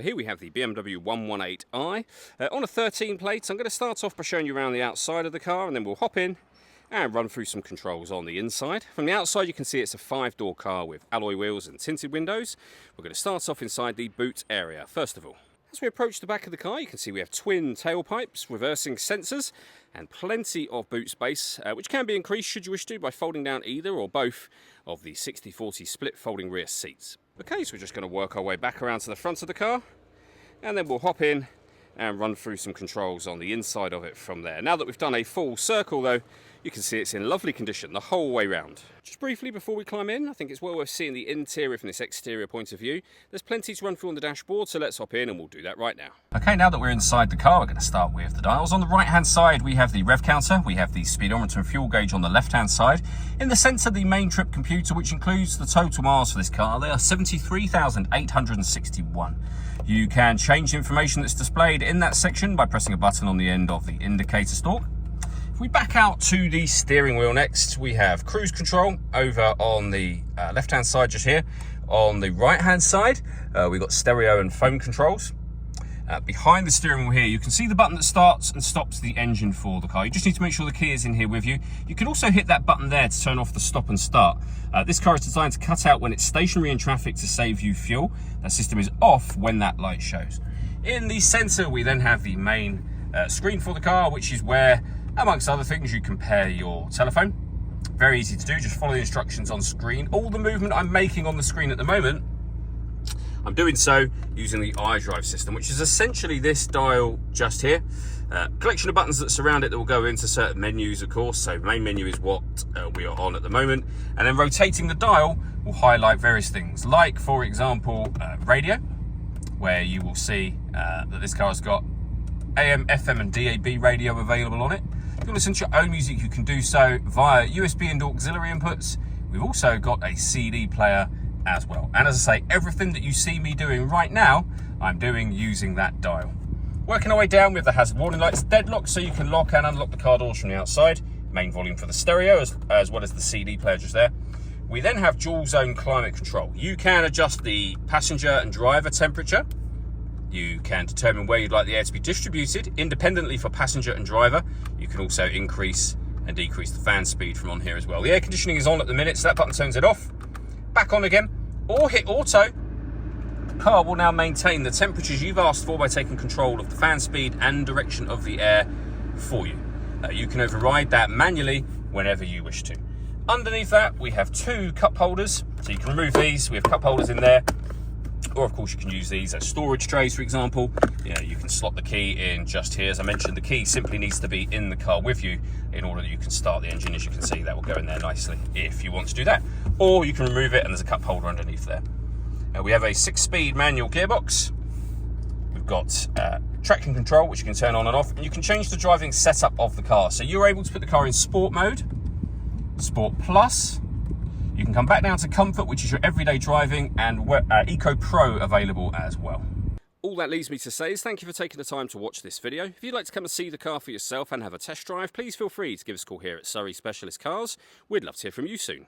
Here we have the BMW 118i on a 13 plate. I'm going to start off by showing you around the outside of the car, and then we'll hop in and run through some controls on the inside. From the outside you can see it's a 5-door car with alloy wheels and tinted windows. We're going to start off inside the boot area first of all. As we approach the back of the car, you can see we have twin tailpipes, reversing sensors, and plenty of boot space, which can be increased should you wish to by folding down either or both of the 60/40 split folding rear seats. Okay, so we're just going to work our way back around to the front of the car, and then we'll hop in and run through some controls on the inside of it from there. Now that we've done a full circle though, you can see it's in lovely condition the whole way round. Just briefly before we climb in, I think it's well worth seeing the interior from this exterior point of view. There's plenty to run through on the dashboard, so let's hop in and we'll do that right now. Okay, now that we're inside the car, we're going to start with the dials. On the right hand side we have the rev counter, we have the speedometer and fuel gauge on the left hand side. In the centre, the main trip computer, which includes the total miles for this car. They are 73,861. You can change information that's displayed in that section by pressing a button on the end of the indicator stalk. If we back out to the steering wheel next, we have cruise control over on the left hand side just here. On the right hand side, we've got stereo and phone controls. Behind the steering wheel here, you can see the button that starts and stops the engine for the car. You just need to make sure the key is in here with you. You can also hit that button there to turn off the stop and start. This car is designed to cut out when it's stationary in traffic to save you fuel. That system is off when that light shows. In the centre, we then have the main screen for the car, which is where, amongst other things, you can pair your telephone. Very easy to do, just follow the instructions on screen. All the movement I'm making on the screen at the moment, I'm doing so using the iDrive system, which is essentially this dial just here. Collection of buttons that surround it that will go into certain menus, of course. So main menu is what we are on at the moment. And then rotating the dial will highlight various things, like, for example, radio, where you will see that this car has got AM, FM and DAB radio available on it. If you want to listen to your own music, you can do so via USB and auxiliary inputs. We've also got a CD player as well. And as I say, everything that you see me doing right now, I'm doing using that dial. Working our way down with the hazard warning lights deadlocked, so you can lock and unlock the car doors from the outside. Main volume for the stereo as well as the CD player just there. We then have dual zone climate control. You can adjust the passenger and driver temperature. You can determine where you'd like the air to be distributed independently for passenger and driver. You can also increase and decrease the fan speed from on here as well. The air conditioning is on at the minute, so that button turns it off. Back on again, or hit auto. The car will now maintain the temperatures you've asked for by taking control of the fan speed and direction of the air for you. You can override that manually whenever you wish to. Underneath that, we have two cup holders, so you can remove these. We have cup holders in there, or of course you can use these as storage trays, for example. You can slot the key in just here. As I mentioned, the key simply needs to be in the car with you in order that you can start the engine. As you can see, that will go in there nicely if you want to do that. Or you can remove it and there's a cup holder underneath there. We have a 6-speed manual gearbox. We've got traction control, which you can turn on and off, and you can change the driving setup of the car. So you're able to put the car in sport mode, sport plus. You can come back down to comfort, which is your everyday driving, and Eco Pro available as well. All that leaves me to say is thank you for taking the time to watch this video. If you'd like to come and see the car for yourself and have a test drive, please feel free to give us a call here at Surrey Specialist Cars. We'd love to hear from you soon.